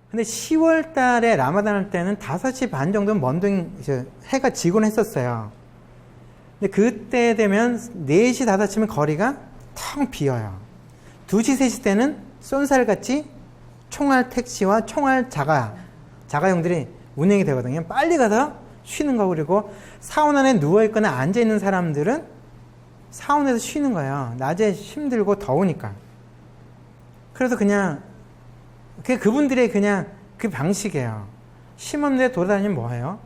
근데 10월 달에 라마단 할 때는 5시 반 정도는 먼 해가 지곤 했었어요. 근데 그때 되면 4시, 5시면 거리가 텅 비어요. 2시, 3시 때는 쏜살같이 총알 택시와 총알 자가용들이 운행이 되거든요. 빨리 가서 쉬는 거. 그리고 사원 안에 누워있거나 앉아있는 사람들은 사원에서 쉬는 거예요. 낮에 힘들고 더우니까. 그래서 그냥 그분들의 그냥 그 방식이에요. 쉼없는데 돌아다니면 뭐해요?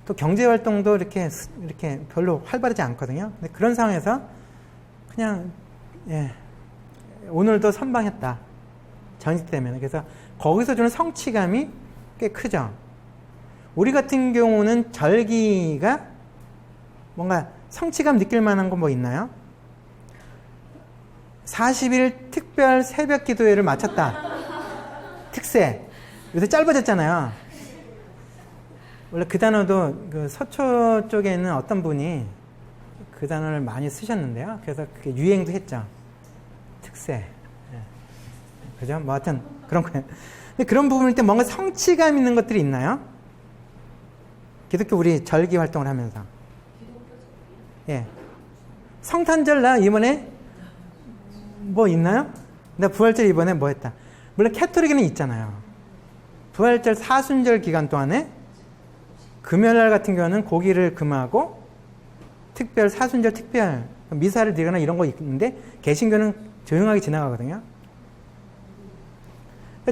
또 경제활동도 이렇게 별로 활발하지 않거든요. 근데 그런 상황에서 그냥 오늘도 선방했다. 전직 때문에. 그래서 거기서 주는 성취감이 꽤 크죠. 우리 같은 경우는 절기가 뭔가 성취감 느낄 만한 거 뭐 있나요? 40일 특별 새벽 기도회를 마쳤다. 특세. 요새 짧아졌잖아요. 원래 그 단어도 그 서초 쪽에 있는 어떤 분이 그 단어를 많이 쓰셨는데요. 그래서 그게 유행도 했죠. 특세. 그죠? 뭐 하여튼 그런 거예요. 근데 그런 부분일 때 뭔가 성취감 있는 것들이 있나요? 기독교 우리 절기 활동을 하면서. 예. 성탄절 나 이번에 뭐 있나요? 나 부활절 이번에 뭐 했다. 물론 캐토릭에는 있잖아요. 부활절 사순절 기간 동안에 금요일날 같은 경우는 고기를 금하고 특별 사순절 특별 미사를 드리거나 이런 거 있는데 개신교는 조용하게 지나가거든요.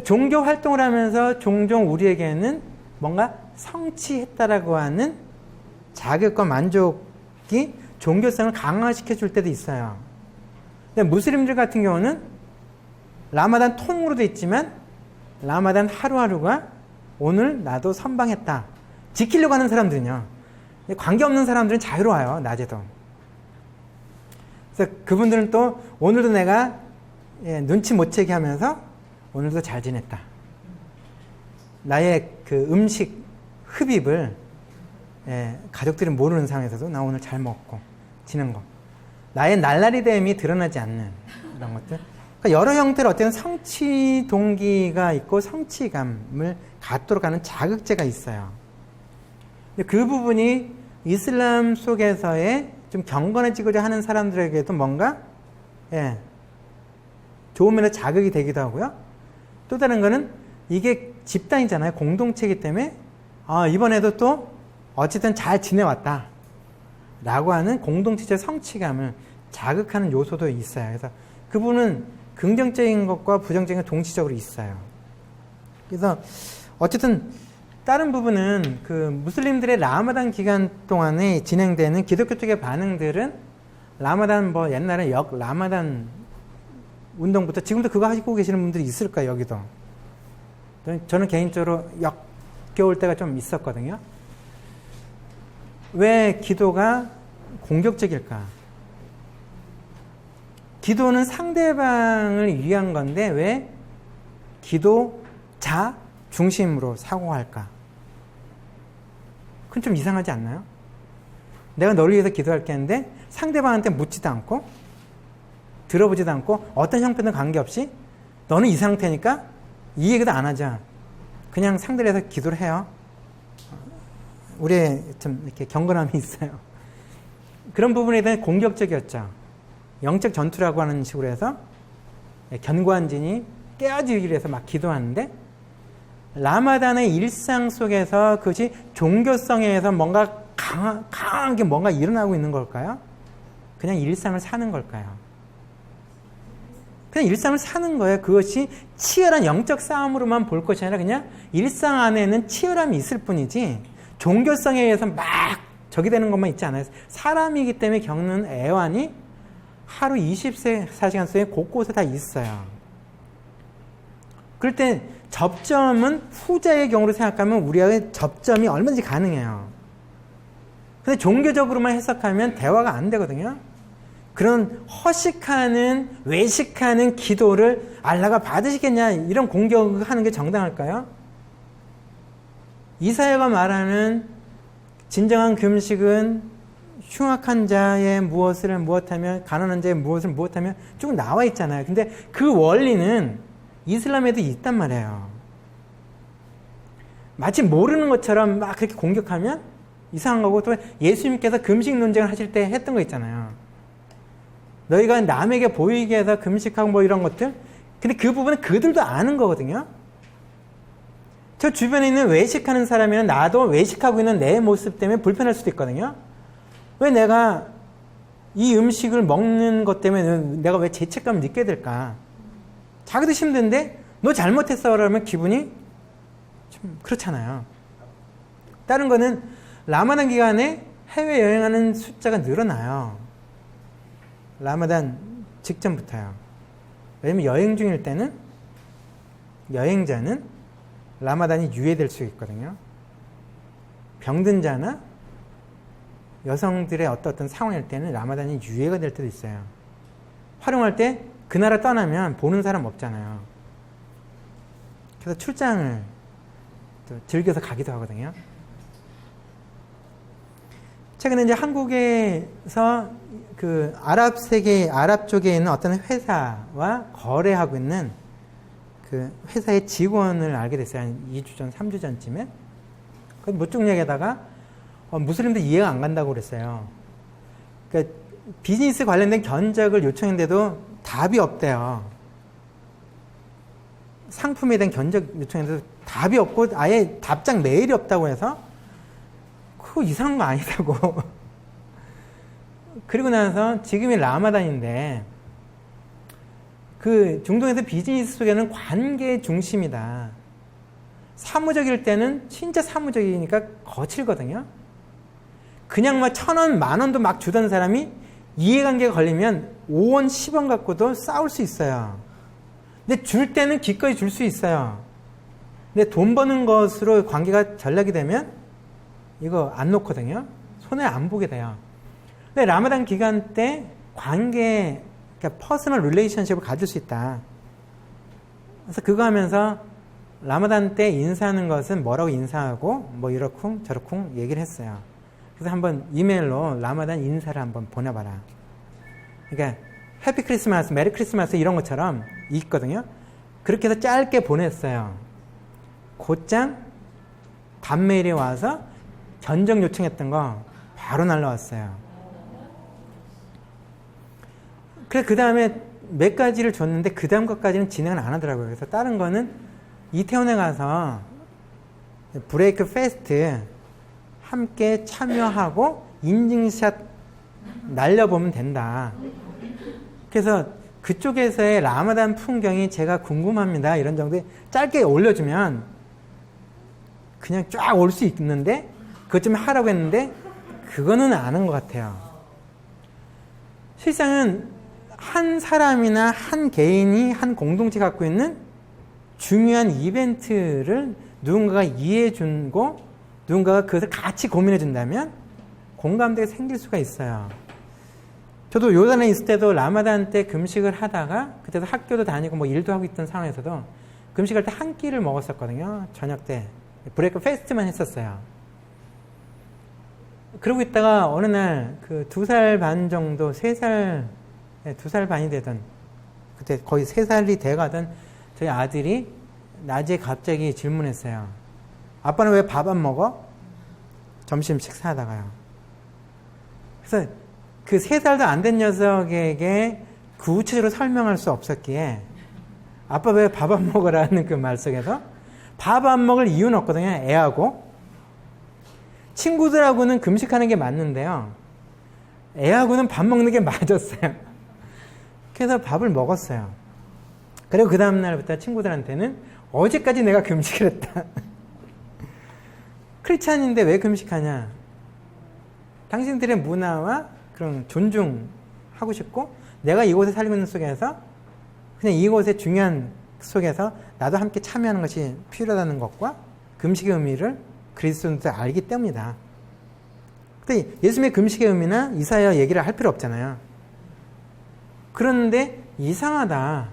종교 활동을 하면서 종종 우리에게는 뭔가 성취했다라고 하는 자극과 만족이 종교성을 강화시켜 줄 때도 있어요. 근데 무슬림들 같은 경우는 라마단 통으로 돼 있지만 라마단 하루하루가 오늘 나도 선방했다. 지키려고 하는 사람들은요. 관계없는 사람들은 자유로워요. 낮에도. 그래서 그분들은 또 오늘도 내가 눈치 못 채게 하면서 오늘도 잘 지냈다. 나의 그 음식 흡입을 가족들이 모르는 상황에서도 나 오늘 잘 먹고 지낸 거. 나의 날라리됨이 드러나지 않는 이런 것들. 그러니까 여러 형태의 어떤 성취 동기가 있고 성취감을 갖도록 하는 자극제가 있어요. 그 부분이 이슬람 속에서의 좀 경건해지고자 하는 사람들에게도 뭔가 좋은 면에 자극이 되기도 하고요. 또 다른 거는 이게 집단이잖아요. 공동체이기 때문에 이번에도 또 어쨌든 잘 지내왔다 라고 하는 공동체적 성취감을 자극하는 요소도 있어요. 그래서 그분은 긍정적인 것과 부정적인 것 동시적으로 있어요. 그래서 어쨌든 다른 부분은 그 무슬림들의 라마단 기간 동안에 진행되는 기독교 쪽의 반응들은 라마단 뭐 옛날에 역 라마단 운동부터 지금도 그거 하시고 계시는 분들이 있을 거예요. 여기도. 저는 개인적으로 역겨울 때가 좀 있었거든요. 왜 기도가 공격적일까? 기도는 상대방을 위한 건데 왜 기도자 중심으로 사고할까? 그건 좀 이상하지 않나요? 내가 너를 위해서 기도할게 했는데 상대방한테 묻지도 않고 들어보지도 않고 어떤 형편도 관계없이 너는 이 상태니까 이 얘기도 안 하자. 그냥 상대를 해서 기도를 해요. 우리의 좀 이렇게 경건함이 있어요. 그런 부분에 대한 공격적이었죠. 영적 전투라고 하는 식으로 해서 견고한 진이 깨어지기 위해서 막 기도하는데 라마단의 일상 속에서 그것이 종교성에 의해서 뭔가 강하게 뭔가 일어나고 있는 걸까요? 그냥 일상을 사는 걸까요? 그냥 일상을 사는 거예요. 그것이 치열한 영적 싸움으로만 볼 것이 아니라 그냥 일상 안에는 치열함이 있을 뿐이지 종교성에 의해서 막 적이 되는 것만 있지 않아요. 사람이기 때문에 겪는 애환이 하루 24시간 속에 곳곳에 다 있어요. 그럴 때 접점은 후자의 경우로 생각하면 우리의 접점이 얼마든지 가능해요. 근데 종교적으로만 해석하면 대화가 안 되거든요. 그런 허식하는 외식하는 기도를 알라가 받으시겠냐 이런 공격을 하는 게 정당할까요? 이사야가 말하는 진정한 금식은 흉악한 자의 무엇을 무엇하면 가난한 자의 무엇을 무엇하면 쭉 나와 있잖아요. 근데 그 원리는 이슬람에도 있단 말이에요. 마치 모르는 것처럼 막 그렇게 공격하면 이상한 거고, 또 예수님께서 금식 논쟁을 하실 때 했던 거 있잖아요. 너희가 남에게 보이게 해서 금식하고 뭐 이런 것들. 근데 그 부분은 그들도 아는 거거든요. 저 주변에 있는 외식하는 사람이나 나도 외식하고 있는 내 모습 때문에 불편할 수도 있거든요. 왜 내가 이 음식을 먹는 것 때문에 내가 왜 죄책감을 느끼게 될까? 자기도 힘든데 너 잘못했어 그러면 기분이 좀 그렇잖아요. 다른 거는 라마단 기간에 해외여행하는 숫자가 늘어나요. 라마단 직전부터요. 왜냐면 여행 중일 때는 여행자는 라마단이 유예될 수 있거든요. 병든 자나 여성들의 어떤 상황일 때는 라마단이 유예가 될 때도 있어요. 활용할 때 그 나라 떠나면 보는 사람 없잖아요. 그래서 출장을 또 즐겨서 가기도 하거든요. 최근에 이제 한국에서 그 아랍 세계, 아랍 쪽에 있는 어떤 회사와 거래하고 있는 그 회사의 직원을 알게 됐어요. 한 2주 전, 3주 전쯤에. 그 뭐쪽 얘기하다가 무슬림들 이해가 안 간다고 그랬어요. 그러니까 비즈니스 관련된 견적을 요청했는데도 답이 없대요. 상품에 대한 견적 요청했는데도 답이 없고 아예 답장 메일이 없다고 해서 그거 이상한 거 아니다고. 그리고 나서 지금이 라마단인데 그 중동에서 비즈니스 속에는 관계 중심이다. 사무적일 때는 진짜 사무적이니까 거칠거든요. 그냥 막 1,000원, 10,000원도 막 주던 사람이 이해관계가 걸리면 5원, 10원 갖고도 싸울 수 있어요. 근데 줄 때는 기꺼이 줄 수 있어요. 근데 돈 버는 것으로 관계가 전락이 되면 이거 안 놓거든요. 손해 안 보게 돼요. 근데 라마단 기간 때 관계, 그러니까 퍼스널 릴레이션십을 가질 수 있다. 그래서 그거 하면서 라마단 때 인사하는 것은 뭐라고 인사하고 뭐 이렇쿵 저렇쿵 얘기를 했어요. 그래서 한번 이메일로 라마단 인사를 한번 보내봐라. 그러니까 해피 크리스마스, 메리 크리스마스 이런 것처럼 있거든요. 그렇게 해서 짧게 보냈어요. 곧장 답메일이 와서 견적 요청했던 거 바로 날라왔어요. 그래서 그 다음에 몇 가지를 줬는데 그 다음 것까지는 진행을 안 하더라고요. 그래서 다른 거는 이태원에 가서 브레이크 페스트 함께 참여하고 인증샷 날려보면 된다. 그래서 그쪽에서의 라마단 풍경이 제가 궁금합니다. 이런 정도에 짧게 올려주면 그냥 쫙 올 수 있는데 그것 좀 하라고 했는데 그거는 아는 것 같아요. 실상은 한 사람이나 한 개인이 한 공동체 갖고 있는 중요한 이벤트를 누군가가 이해해 주고 누군가가 그것을 같이 고민해 준다면 공감대가 생길 수가 있어요. 저도 요단에 있을 때도 라마단 때 금식을 하다가 그때도 학교도 다니고 뭐 일도 하고 있던 상황에서도 금식할 때 한 끼를 먹었었거든요. 저녁 때 브레이크 페스트만 했었어요. 그러고 있다가 어느 날 그 2살 반 정도 3살 2살 반이 되던 그때 거의 3살이 돼가던 저희 아들이 낮에 갑자기 질문했어요. 아빠는 왜 밥 안 먹어? 점심 식사하다가요. 그래서 그 3살도 안 된 녀석에게 구체적으로 설명할 수 없었기에 아빠 왜 밥 안 먹으라는 그 말 속에서 밥 안 먹을 이유는 없거든요. 애하고 친구들하고는 금식하는 게 맞는데요. 애하고는 밥 먹는 게 맞았어요. 그래서 밥을 먹었어요. 그리고 그 다음날부터 친구들한테는 어제까지 내가 금식을 했다. 크리스찬인데 왜 금식하냐? 당신들의 문화와 그런 존중하고 싶고 내가 이곳에 살고 있는 속에서 그냥 이곳의 중요한 속에서 나도 함께 참여하는 것이 필요하다는 것과 금식의 의미를 그리스도인들 알기 때문이다. 근데 예수님의 금식의 의미나 이사야 얘기를 할 필요 없잖아요. 그런데 이상하다.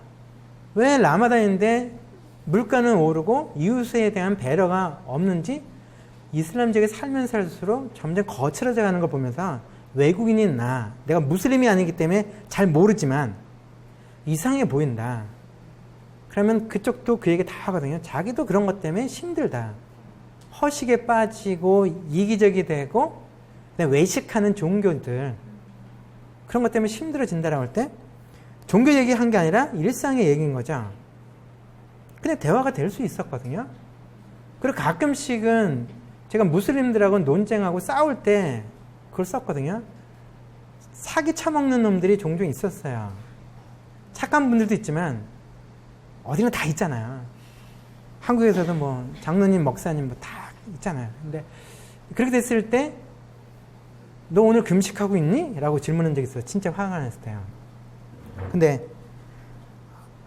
왜 라마단인데 물가는 오르고 이웃에 대한 배려가 없는지 이슬람적인 살면 살수록 점점 거칠어져 가는 걸 보면서 외국인인 내가 무슬림이 아니기 때문에 잘 모르지만 이상해 보인다. 그러면 그쪽도 그 얘기 다 하거든요. 자기도 그런 것 때문에 힘들다. 허식에 빠지고 이기적이 되고 외식하는 종교들, 그런 것 때문에 힘들어진다라고 할 때 종교 얘기한 게 아니라 일상의 얘기인 거죠. 그냥 대화가 될 수 있었거든요. 그리고 가끔씩은 제가 무슬림들하고 논쟁하고 싸울 때 그걸 썼거든요. 사기 쳐먹는 놈들이 종종 있었어요. 착한 분들도 있지만 어디는 다 있잖아요. 한국에서도 뭐 장로님, 목사님 뭐 다 있잖아요. 근데 그렇게 됐을 때 너 오늘 금식하고 있니? 라고 질문한 적이 있어요. 진짜 화가 났을 때요. 근데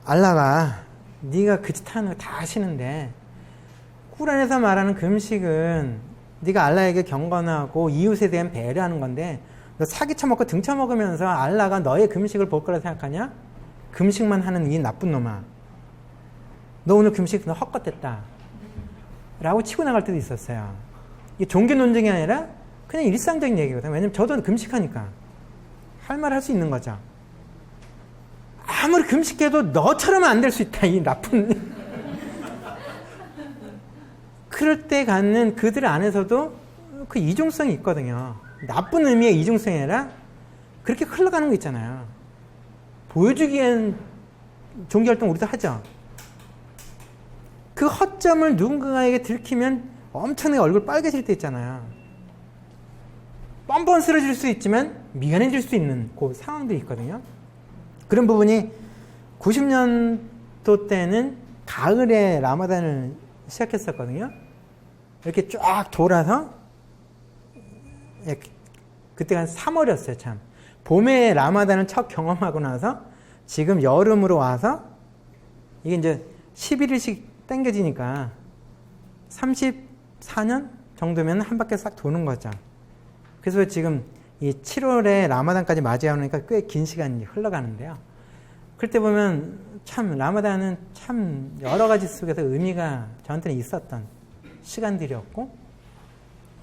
알라가 네가 그 짓 하는 거 다 아시는데 꾸란에서 말하는 금식은 네가 알라에게 경건하고 이웃에 대한 배려하는 건데 너 사기 쳐먹고 등 쳐먹으면서 알라가 너의 금식을 볼 거라 생각하냐? 금식만 하는 이 나쁜 놈아. 너 오늘 금식 너 헛것됐다. 라고 치고 나갈 때도 있었어요. 이게 종교 논쟁이 아니라 그냥 일상적인 얘기거든요. 왜냐면 저도 금식하니까 할 말 할 수 있는 거죠. 아무리 금식해도 너처럼은 안 될 수 있다. 이 나쁜. 그럴 때 갖는 그들 안에서도 그 이중성이 있거든요. 나쁜 의미의 이중성이 아니라 그렇게 흘러가는 거 있잖아요. 보여주기엔 종교활동 우리도 하죠. 그 허점을 누군가에게 들키면 엄청나게 얼굴 빨개질 때 있잖아요. 뻔뻔스러질 수 있지만 미안해질 수 있는 그 상황들이 있거든요. 그런 부분이 90년도 때는 가을에 라마단을 시작했었거든요. 이렇게 쫙 돌아서 그때가 한 3월이었어요. 참 봄에 라마단을 첫 경험하고 나서 지금 여름으로 와서 이게 이제 11일씩 당겨지니까 34년 정도면 한 바퀴 싹 도는 거죠. 그래서 지금 이 7월에 라마단까지 맞이하니까 꽤 긴 시간이 흘러가는데요. 그럴 때 보면 참 라마단은 참 여러 가지 속에서 의미가 저한테는 있었던 시간들이었고,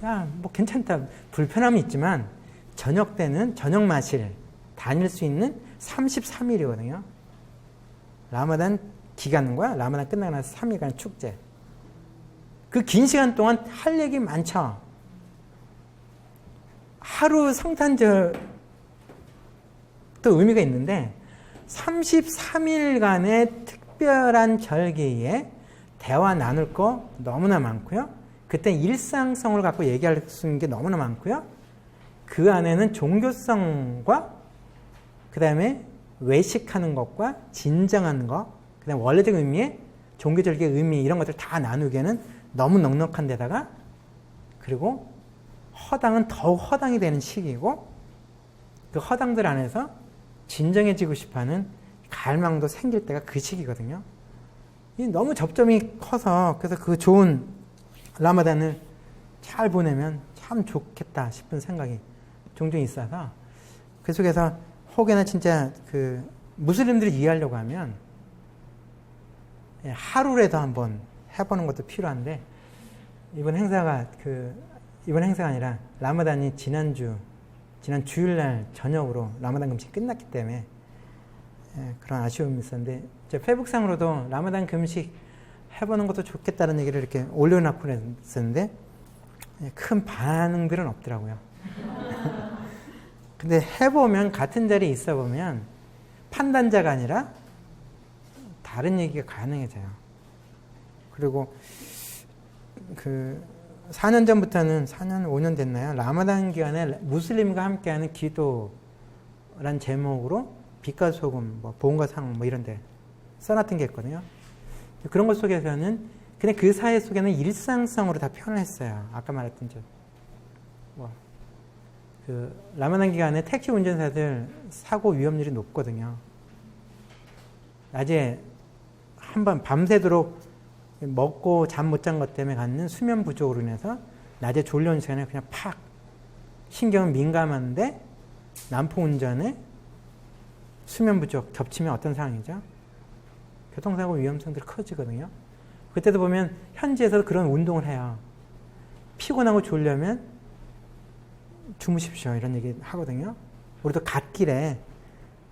야, 뭐 괜찮다. 불편함이 있지만 저녁 때는 저녁 마실 다닐 수 있는 33일이거든요. 라마단 기간과 라마단 끝나고 나서 3일간 축제. 그 긴 시간 동안 할 얘기 많죠. 하루 성탄절 또 의미가 있는데 33일간의 특별한 절기에 대화 나눌 거 너무나 많고요. 그때 일상성을 갖고 얘기할 수 있는 게 너무나 많고요. 그 안에는 종교성과 그 다음에 외식하는 것과 진정한 것, 그 다음에 원래적 의미의 종교절기의 의미 이런 것들 다 나누기에는 너무 넉넉한 데다가 그리고 허당은 더욱 허당이 되는 시기이고 그 허당들 안에서 진정해지고 싶어하는 갈망도 생길 때가 그 시기거든요. 너무 접점이 커서 그래서 그 좋은 라마단을 잘 보내면 참 좋겠다 싶은 생각이 종종 있어서 그 속에서 혹여나 진짜 그 무슬림들이 이해하려고 하면 하루라도 한번 해보는 것도 필요한데 이번 행사가 아니라 라마단이 지난 주일날 저녁으로 라마단 금식이 끝났기 때문에 그런 아쉬움이 있었는데 제 페이북상으로도 라마단 금식 해보는 것도 좋겠다는 얘기를 이렇게 올려놓고 했었는데 큰 반응들은 없더라고요. 근데 해보면 같은 자리에 있어 보면 판단자가 아니라 다른 얘기가 가능해져요. 그리고 그 4년 전부터는 4년, 5년 됐나요? 라마단 기간에 무슬림과 함께하는 기도란 제목으로 빛과 소금, 뭐 보험과 상응 뭐 이런 데 써놨던 게 있거든요. 그런 것 속에서는 그냥 그 사회 속에는 일상성으로 다 표현을 했어요. 아까 말했던 그 라마단 기간에 택시 운전사들 사고 위험률이 높거든요. 낮에 한번 밤새도록 먹고 잠 못 잔 것 때문에 갖는 수면 부족으로 인해서 낮에 졸려온 시간에 그냥 팍 신경은 민감한데 난폭 운전에 수면 부족 겹치면 어떤 상황이죠? 교통사고 위험성들이 커지거든요. 그때도 보면 현지에서 그런 운동을 해요. 피곤하고 졸려면 주무십시오 이런 얘기 하거든요. 우리도 갓길에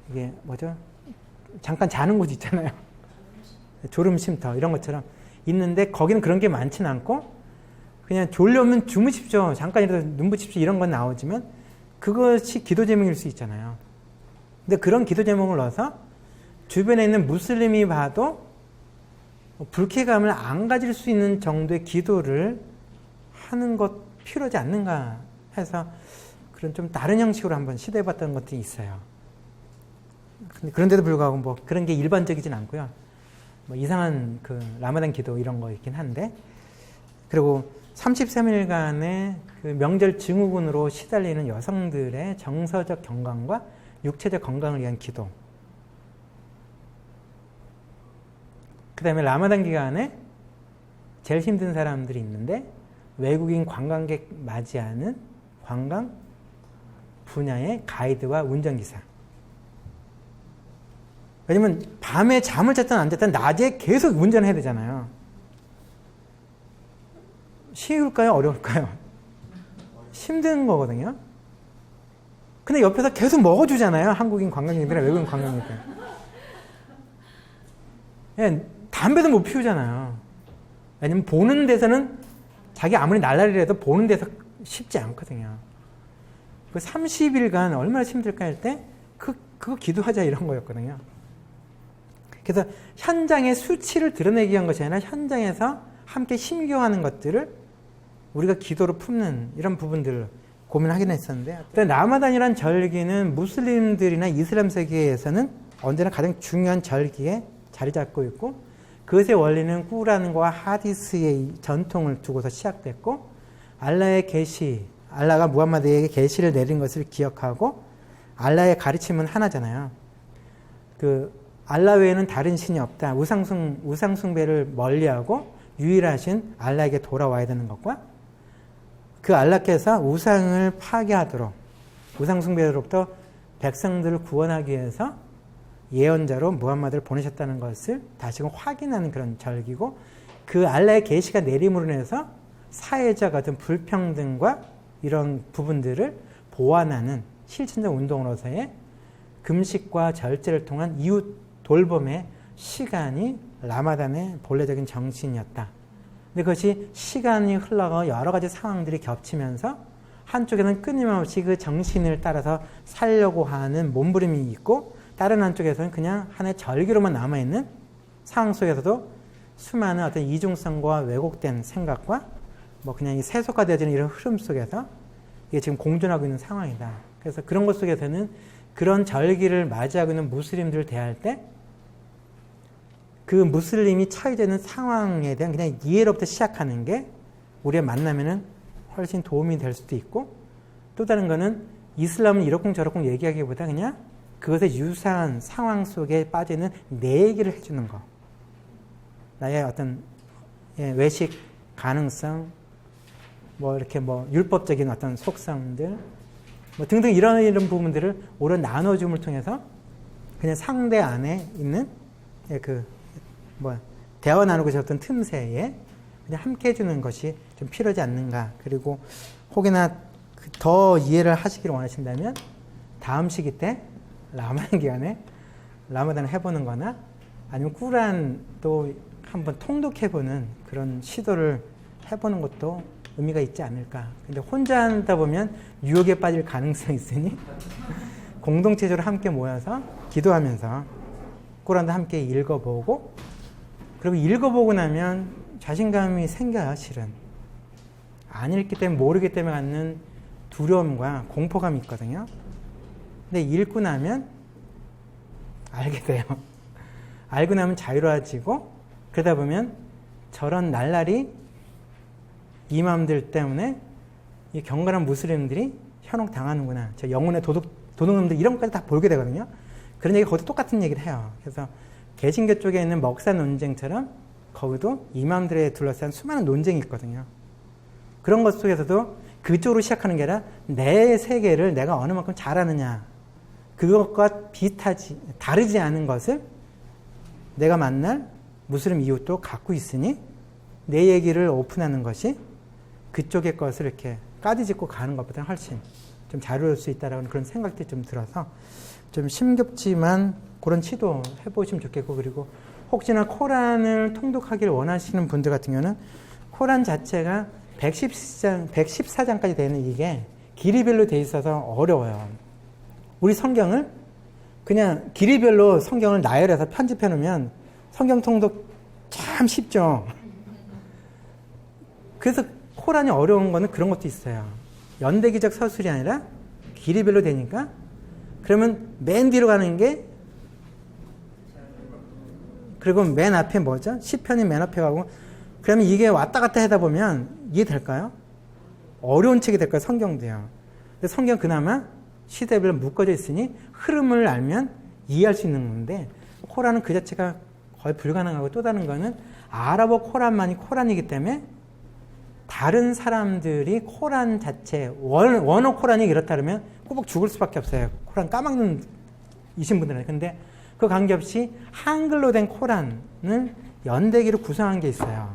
이게 뭐죠? 잠깐 자는 곳 있잖아요. 졸음 쉼터 이런 것처럼 있는데 거기는 그런 게 많지는 않고 그냥 졸려면 주무십시오. 잠깐이라도 눈 붙입시오. 이런 건 나오지만 그것이 기도 제목일 수 있잖아요. 근데 그런 기도 제목을 넣어서 주변에 있는 무슬림이 봐도 불쾌감을 안 가질 수 있는 정도의 기도를 하는 것 필요하지 않는가 해서 그런 좀 다른 형식으로 한번 시도해봤던 것도 있어요. 그런데도 불구하고 뭐 그런 게 일반적이진 않고요. 뭐 이상한 그 라마단 기도 이런 거 있긴 한데, 그리고 33일간의 그 명절 증후군으로 시달리는 여성들의 정서적 건강과 육체적 건강을 위한 기도. 그 다음에 라마단 기간에 제일 힘든 사람들이 있는데 외국인 관광객 맞이하는 관광 분야의 가이드와 운전기사. 왜냐면 밤에 잠을 잤든 안 잤든 낮에 계속 운전해야 되잖아요. 쉬울까요? 어려울까요? 힘든 거거든요. 근데 옆에서 계속 먹어주잖아요. 한국인 관광객들이나 외국인 관광객들. 예, 담배도 못 피우잖아요. 왜냐면 보는 데서는 자기 아무리 날라리라도 보는 데서 쉽지 않거든요. 그 30일간 얼마나 힘들까 할 때 그거 기도하자 이런 거였거든요. 그래서 현장의 수치를 드러내기 위한 것이 아니라 현장에서 함께 힘겨워하는 것들을 우리가 기도로 품는 이런 부분들을 고민하긴 했었는데, 라마단이란 절기는 무슬림들이나 이슬람 세계에서는 언제나 가장 중요한 절기에 자리 잡고 있고, 그것의 원리는 꾸란과 하디스의 전통을 두고서 시작됐고, 알라의 계시, 알라가 무함마드에게 계시를 내린 것을 기억하고, 알라의 가르침은 하나잖아요. 알라 외에는 다른 신이 없다. 우상숭배를 멀리하고 유일하신 알라에게 돌아와야 되는 것과, 그 알라께서 우상을 파괴하도록 우상숭배로부터 백성들을 구원하기 위해서 예언자로 무함마드를 보내셨다는 것을 다시금 확인하는 그런 절기고, 그 알라의 계시가 내림으로 인해서 사회적 어떤 불평등과 이런 부분들을 보완하는 실천적 운동으로서의 금식과 절제를 통한 이웃 돌봄의 시간이 라마단의 본래적인 정신이었다. 근데 그것이 시간이 흘러가 여러 가지 상황들이 겹치면서 한쪽에는 끊임없이 그 정신을 따라서 살려고 하는 몸부림이 있고, 다른 한쪽에서는 그냥 하나의 절기로만 남아있는 상황 속에서도 수많은 어떤 이중성과 왜곡된 생각과 뭐 그냥 이 세속화되어지는 이런 흐름 속에서 이게 지금 공존하고 있는 상황이다. 그래서 그런 것 속에서는 그런 절기를 맞이하고 있는 무슬림들을 대할 때 그 무슬림이 처해지는 상황에 대한 그냥 이해로부터 시작하는 게 우리의 만남에는 훨씬 도움이 될 수도 있고, 또 다른 거는 이슬람은 이러쿵저러쿵 얘기하기보다 그냥 그것의 유사한 상황 속에 빠지는 내 얘기를 해주는 거. 나의 어떤 외식 가능성, 뭐 이렇게 뭐 율법적인 어떤 속성들, 뭐 등등 이런 부분들을 오히려 나눠줌을 통해서 그냥 상대 안에 있는 대화 나누고 싶었던 틈새에 그냥 함께 해주는 것이 좀 필요하지 않는가. 그리고 혹여나 더 이해를 하시기를 원하신다면 다음 시기 때 라마단 기간에 라마단을 해보는 거나 아니면 꾸란도 한번 통독해보는 그런 시도를 해보는 것도 의미가 있지 않을까. 근데 혼자 하다 보면 유혹에 빠질 가능성이 있으니 공동체적으로 함께 모여서 기도하면서 꾸란도 함께 읽어보고, 그리고 읽어보고 나면 자신감이 생겨요. 실은 안 읽기 때문에, 모르기 때문에 갖는 두려움과 공포감이 있거든요. 근데 읽고 나면 알게 돼요. 알고 나면 자유로워지고, 그러다 보면 저런 날라리 이맘들 때문에 이 경건한 무슬림들이 현혹당하는구나, 저 영혼의 도둑놈들 이런 것까지 다 보게 되거든요. 그런 얘기 거기도 똑같은 얘기를 해요. 그래서 개신교 쪽에 있는 먹사 논쟁처럼 거기도 이맘들에 둘러싼 수많은 논쟁이 있거든요. 그런 것 속에서도 그쪽으로 시작하는 게 아니라 내 세계를 내가 어느 만큼 잘하느냐, 그것과 다르지 않은 것을 내가 만날 무슬림 이웃도 갖고 있으니 내 얘기를 오픈하는 것이 그쪽의 것을 이렇게 까디짓고 가는 것보다 훨씬 좀 자유로울 수 있다라는 그런 생각들이 좀 들어서 좀 심겹지만 그런 시도 해보시면 좋겠고, 그리고 혹시나 코란을 통독하기를 원하시는 분들 같은 경우는 코란 자체가 114장까지 되는 이게 길이별로 돼 있어서 어려워요. 우리 성경을 그냥 길이별로 성경을 나열해서 편집해 놓으면 성경 통독 참 쉽죠. 그래서 코란이 어려운 거는 그런 것도 있어요. 연대기적 서술이 아니라 길이별로 되니까 그러면 맨 뒤로 가는 게 그리고 맨 앞에 뭐죠? 시편이 맨 앞에 가고 그러면 이게 왔다 갔다 하다 보면 이해될까요? 어려운 책이 될까요? 성경도요. 근데 성경 그나마 시대별로 묶어져 있으니 흐름을 알면 이해할 수 있는 건데 코란은 그 자체가 거의 불가능하고 또 다른 거는 아랍어 코란만이 코란이기 때문에 다른 사람들이 코란 자체 원어 코란이 이렇다 그러면 꼬박 죽을 수밖에 없어요. 코란 까막눈 이신 분들은. 근데 그 관계없이 한글로 된 코란을 연대기로 구성한 게 있어요.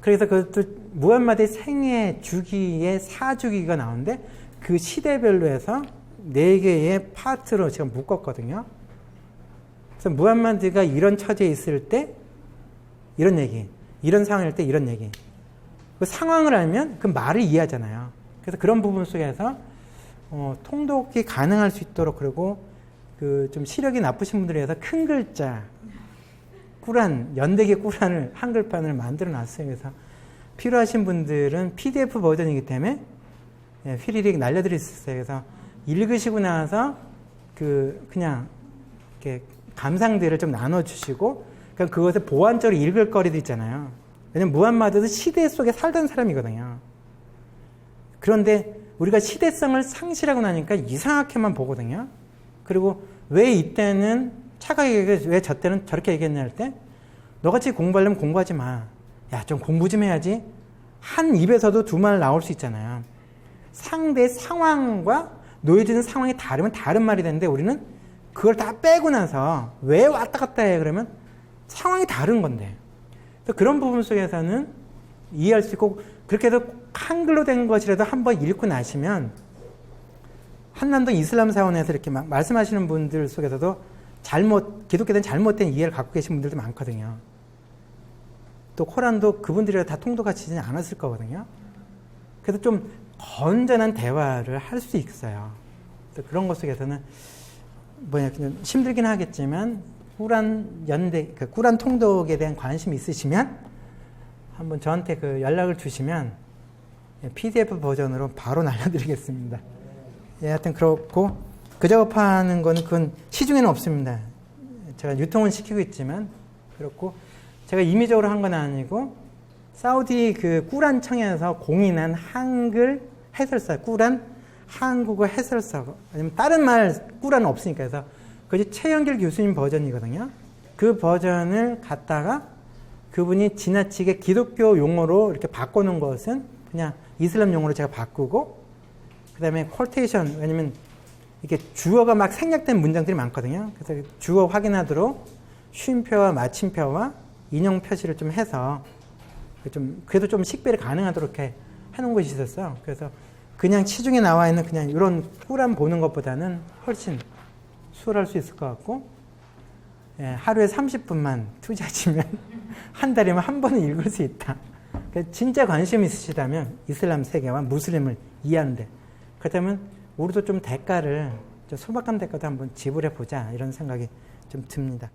그래서 그것도 무함마드의 생애 주기의 4주기가 나오는데 그 시대별로 해서 4개의 파트로 제가 묶었거든요. 그래서 무함마드가 이런 처지에 있을 때 이런 얘기, 이런 상황일 때 이런 얘기. 그 상황을 알면 그 말을 이해하잖아요. 그래서 그런 부분 속에서 통독이 가능할 수 있도록 그리고 그 좀 시력이 나쁘신 분들을 위해서 큰 글자 꾸란, 연대기 꾸란을 한글판을 만들어 놨어요. 그래서 필요하신 분들은 PDF 버전이기 때문에 휘리릭 날려드릴 수 있어요. 그래서 읽으시고 나서 그냥 이렇게 감상들을 좀 나눠주시고 그것을 보완적으로 읽을 거리도 있잖아요. 왜냐면 무함마드도 시대 속에 살던 사람이거든요. 그런데 우리가 시대성을 상실하고 나니까 이상하게만 보거든요. 그리고 왜 이때는 차가게 얘기해, 왜 저 때는 저렇게 얘기했냐 할 때 너같이 공부하려면 공부하지 마. 야, 좀 공부 좀 해야지. 한 입에서도 두 말 나올 수 있잖아요. 상대의 상황과 놓여지는 상황이 다르면 다른 말이 되는데 우리는 그걸 다 빼고 나서 왜 왔다 갔다 해? 그러면 상황이 다른 건데. 그래서 그런 부분 속에서는 이해할 수 있고 그렇게 해서 한글로 된 것이라도 한번 읽고 나시면 한남도 이슬람 사원에서 이렇게 말씀하시는 분들 속에서도 기독교된 잘못된 이해를 갖고 계신 분들도 많거든요. 또 코란도 그분들이랑 다 통독하시지 않았을 거거든요. 그래서 좀 건전한 대화를 할 수 있어요. 그래서 그런 것 속에서는 그냥 힘들긴 하겠지만 꾸란 통독에 대한 관심이 있으시면 한번 저한테 연락을 주시면 PDF 버전으로 바로 날려드리겠습니다. 하여튼 그렇고 그 작업하는 거는 그건 시중에는 없습니다. 제가 유통은 시키고 있지만 그렇고 제가 임의적으로 한 건 아니고 사우디 꾸란 청에서 공인한 한글 해설사 꾸란 한국어 해설사 아니면 다른 말 꾸란은 없으니까 해서 그것이 최영길 교수님 버전이거든요. 그 버전을 갖다가 그분이 지나치게 기독교 용어로 이렇게 바꿔놓은 것은 그냥 이슬람 용어로 제가 바꾸고 그 다음에 콜테이션 왜냐면 이게 주어가 막 생략된 문장들이 많거든요. 그래서 주어 확인하도록 쉼표와 마침표와 인용 표시를 좀 해서 그래도 좀 식별이 가능하도록 이렇게 해놓은 것이 있었어요. 그래서 그냥 시중에 나와 있는 그냥 이런 꾸란 보는 것보다는 훨씬 수월할 수 있을 것 같고 하루에 30분만 투자하시면 한 달이면 한 번은 읽을 수 있다. 진짜 관심 있으시다면 이슬람 세계와 무슬림을 이해하는데 그렇다면 우리도 좀 대가를 소박한 대가도 한번 지불해 보자 이런 생각이 좀 듭니다.